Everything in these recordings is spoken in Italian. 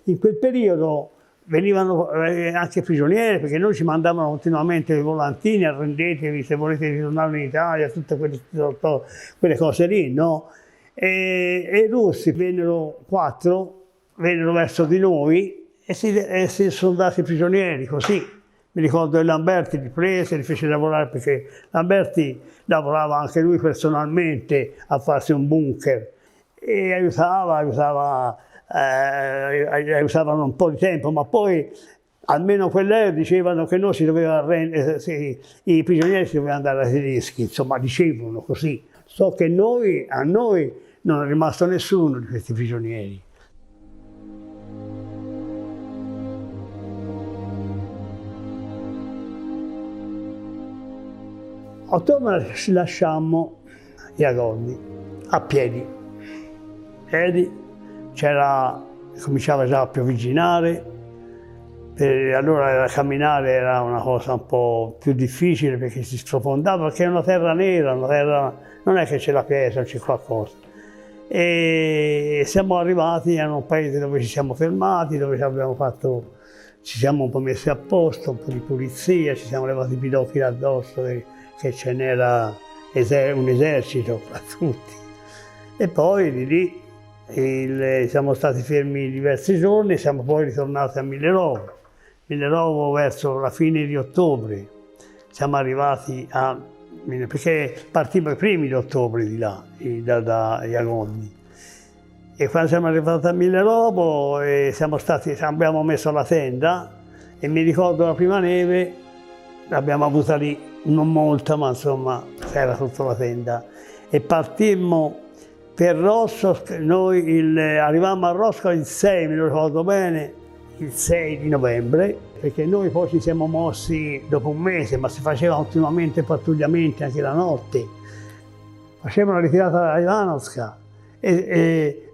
In quel periodo venivano anche prigionieri, perché noi ci mandavano continuamente i volantini, arrendetevi se volete ritornare in Italia, tutte quelle cose lì, no? E i russi vennero 4, vennero verso di noi e si sono dati prigionieri così. Mi ricordo che Lamberti li prese, li fece lavorare, perché Lamberti lavorava anche lui personalmente a farsi un bunker e aiutavano un po' di tempo, ma poi almeno quelle dicevano che noi si doveva arrendere, i prigionieri si dovevano andare ai tedeschi, insomma dicevano così. So che a noi non è rimasto nessuno di questi prigionieri. A ottobre lasciammo Jagonni a piedi. Cominciava già a piovigginare, allora camminare era una cosa un po' più difficile perché si sprofondava, perché è una terra nera, non è che c'è la pietra, c'è qualcosa. E siamo arrivati a un paese dove ci siamo fermati, dove ci siamo un po' messi a posto, un po' di pulizia, ci siamo levati i pidocchi da addosso, che ce n'era un esercito fra tutti. E poi di lì siamo stati fermi diversi giorni, siamo poi ritornati a Millerovo. Millerovo verso la fine di ottobre. Siamo arrivati perché partimmo i primi di ottobre di là, da Jagonni. E quando siamo arrivati a Millerovo abbiamo messo la tenda e mi ricordo la prima neve, l'abbiamo avuta lì, non molta, ma insomma c'era sotto la tenda. E partimmo per Rosso, noi arrivammo a Rosco il 6, me lo ricordo bene, il 6 di novembre, perché noi poi ci siamo mossi dopo un mese, ma si faceva continuamente pattugliamenti anche la notte. Facevano la ritirata da Ivanovska e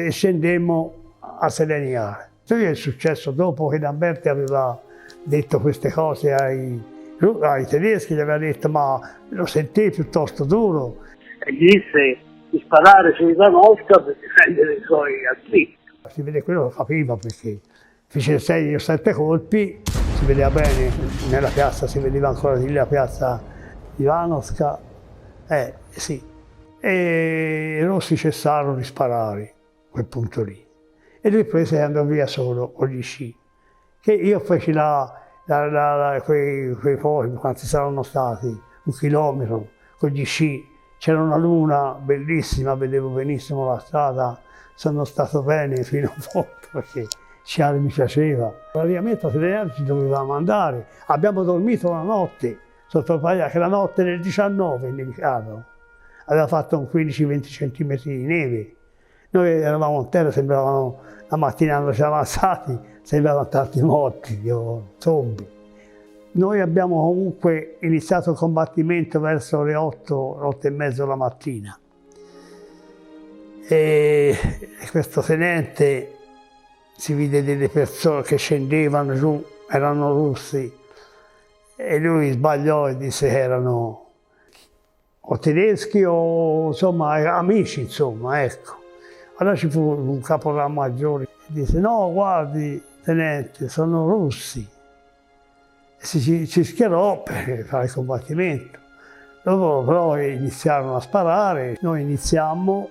scendemmo a Selenikar. Questo è successo dopo che Lamberti aveva detto queste cose ai tedeschi, gli aveva detto ma lo sentì piuttosto duro. E gli disse di sparare su Ivanovska per difendere i suoi artisti. Si vede, quello lo capiva perché fece 6 o 7 colpi, si vedeva bene, nella piazza si vedeva ancora di lì la piazza Ivanovska, sì. E i rossi cessarono di sparare a quel punto lì. E lui prese e andò via solo con gli sci. Che io feci quei pochi, quanti saranno stati, 1 chilometro, con gli sci. C'era una luna bellissima, vedevo benissimo la strada, sono stato bene fino a fondo perché sciare mi piaceva. Praticamente a Selenikar ci dovevamo andare. Abbiamo dormito la notte sotto il pagliaio, che la notte del 19 è nevicato. Aveva fatto un 15-20 centimetri di neve. Noi eravamo in terra, sembravano, la mattina quando siamo alzati, sembravano tanti morti, zombie. Noi abbiamo comunque iniziato il combattimento verso le 8 e mezzo la mattina. E questo tenente si vide delle persone che scendevano giù, erano russi, e lui sbagliò e disse che erano o tedeschi o insomma amici, insomma, ecco. Allora ci fu un caporal maggiore che disse no, guardi tenente, sono russi. E ci schierò per fare il combattimento. Dopo però iniziarono a sparare, noi iniziammo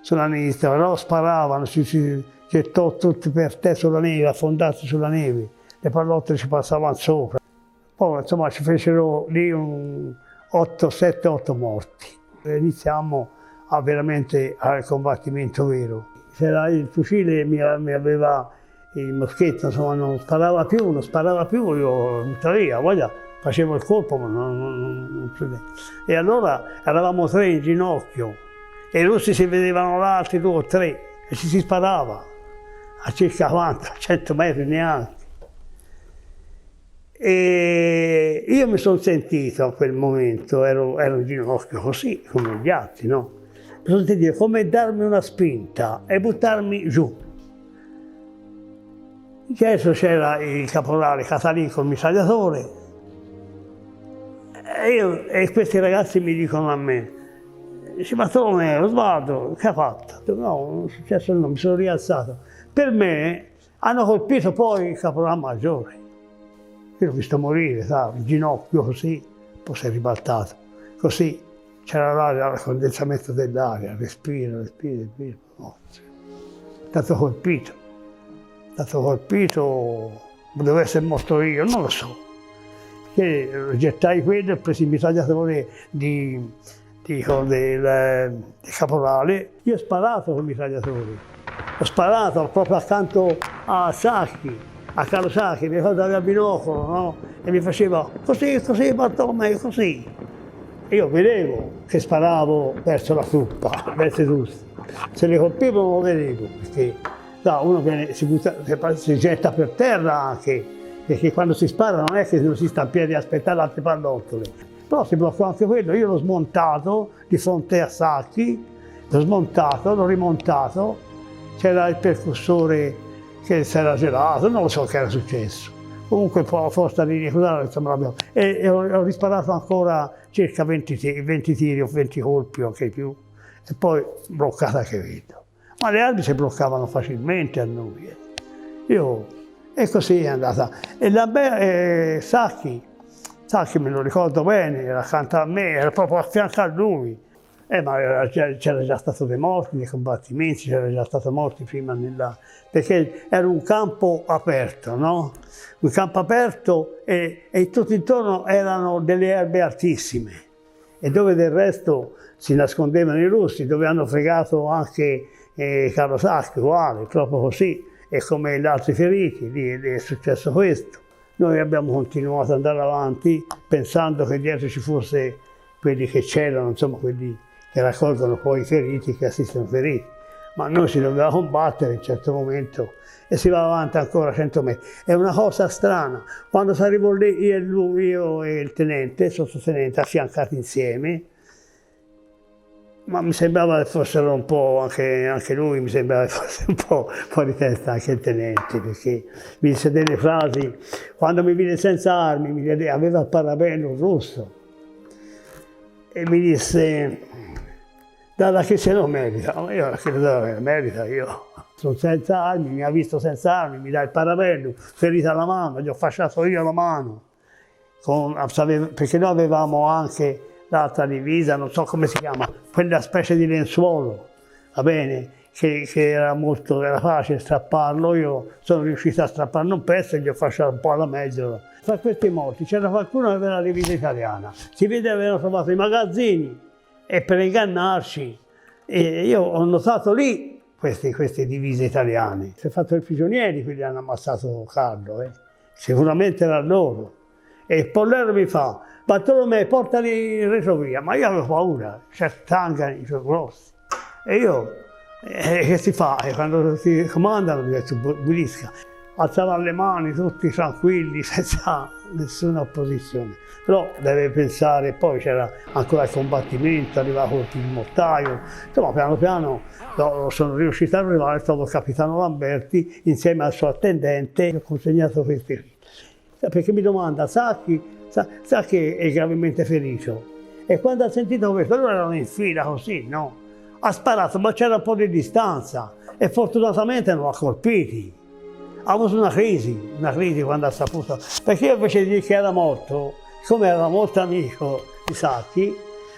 sulla neve, però sparavano, ci gettò tutti per terra sulla neve, affondati sulla neve, le pallotte ci passavano sopra. Poi insomma ci fecero lì 7-8 morti. E iniziammo veramente al combattimento vero. C'era il fucile, mi aveva il moschetto, insomma non sparava più, io tuttavia, guarda, facevo il colpo ma non chiudevo. E allora eravamo 3 in ginocchio e i russi si vedevano là, altri 2 o 3 e ci si sparava a circa 100 metri neanche. E io mi sono sentito a quel momento, ero in ginocchio così, come gli altri, no? Mi sono sentito come darmi una spinta e buttarmi giù. Dietro c'era il caporale Catalin col mitragliatore e questi ragazzi mi dicono a me, dice, ma Tome, Osvaldo, che ha fatto? No, non è successo nulla, mi sono rialzato. Per me hanno colpito poi il caporal maggiore. Io l'ho visto morire, sai, in ginocchio così, poi si è ribaltato. Così c'era l'aria, il condensamento dell'aria, respiro. Morto. Stato colpito, deve essere morto io, non lo so. Che gettai quello e presi il mitragliatore del caporale. Io ho sparato col mitragliatore, ho sparato proprio accanto a Sacchi, a Carlo Sacchi, mi ricordo aveva il binocolo, no? E mi faceva così, Bartolomeo, così. E io vedevo che sparavo verso la truppa, verso i russi. Se li colpivo non lo vedevo, perché uno si getta per terra anche, perché quando si spara non è che non si sta in piedi a aspettare le altre pallottole. Però si bloccò anche quello, io l'ho smontato di fronte a Sacchi, l'ho smontato, l'ho rimontato, c'era il percussore che si era gelato, non lo so che era successo. Comunque forza di ricordare, insomma, e ho risparato ancora circa 20 tiri o 20 colpi, anche più, e poi bloccata anche quello. Ma le armi si bloccavano facilmente a noi. E così è andata. E Sacchi me lo ricordo bene, era accanto a me, era proprio a fianco a lui. Ma c'era già stato dei morti nei combattimenti, c'era già stato morti prima perché era un campo aperto, no? Un campo aperto e tutto intorno erano delle erbe altissime. E dove del resto si nascondevano i russi, dove hanno fregato anche Carlo Sacchi, uguale, proprio così, e come gli altri feriti, lì è successo questo. Noi abbiamo continuato ad andare avanti pensando che dietro ci fosse quelli che c'erano, insomma quelli che raccolgono poi i feriti, che assistono i feriti. Ma noi si doveva combattere in un certo momento e si va avanti ancora 100 metri. È una cosa strana, quando si arrivò lì io e il tenente, il sottotenente, affiancati insieme, ma mi sembrava che fossero un po', anche lui mi sembrava che fosse un po' fuori testa, anche il tenente, perché mi disse delle frasi, quando mi vide senza armi, aveva il parabello rosso, e mi disse, dalla che se lo merita, ma io credo che merita, io sono senza armi, mi ha visto senza armi, mi dà il parabello, ferita alla mano, gli ho fasciato io la mano, perché noi avevamo anche l'altra divisa, non so come si chiama, quella specie di lenzuolo, va bene, che era facile strapparlo, io sono riuscito a strapparne un pezzo e gli ho fasciato un po' alla mezzola. Tra questi morti c'era qualcuno che aveva la divisa italiana, si vede che avevano trovato i magazzini e per ingannarci, e io ho notato lì queste divise italiane. Si è fatto i prigionieri, quelli hanno ammazzato Carlo, sicuramente era loro. E il Pollero mi fa, Bartolomeo, portali in retrovia, ma io avevo paura, certi tangani, grossi. E io, che si fa? E quando si comandano, mi detto, Burisca, alzavano le mani tutti tranquilli, senza nessuna opposizione. Però deve pensare, poi c'era ancora il combattimento, arrivava il mortaio, insomma piano piano sono riuscito ad arrivare, stavo il capitano Lamberti insieme al suo attendente, ho consegnato questi qui. Perché mi domanda, Sacchi è gravemente ferito. E quando ha sentito questo, loro erano in fila così, no? Ha sparato, ma c'era un po' di distanza e fortunatamente non ha colpiti. Ha avuto una crisi quando ha saputo. Perché io invece di dire che era morto, come era molto amico di Sacchi,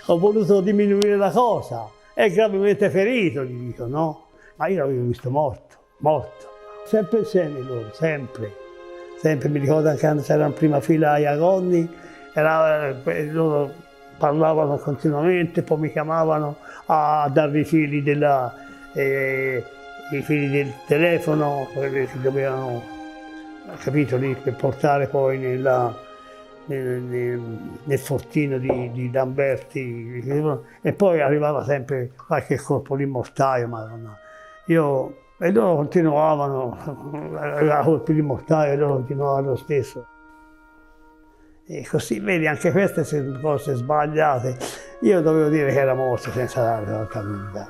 ho voluto diminuire la cosa. È gravemente ferito, gli dico, no? Ma io l'avevo visto morto. Sempre insieme loro, sempre. Mi ricordo anche quando c'era in prima fila ai agonni, loro parlavano continuamente, poi mi chiamavano a darvi i fili del telefono, quelli che dovevano, capito, lì, per portare poi nel fortino di Lamberti, e poi arrivava sempre qualche colpo di mortaio, madonna. E loro continuavano, aveva colpi di mortaio e loro continuavano lo stesso. E così, vedi, anche queste sono cose sbagliate. Io dovevo dire che era morto senza dare la vita.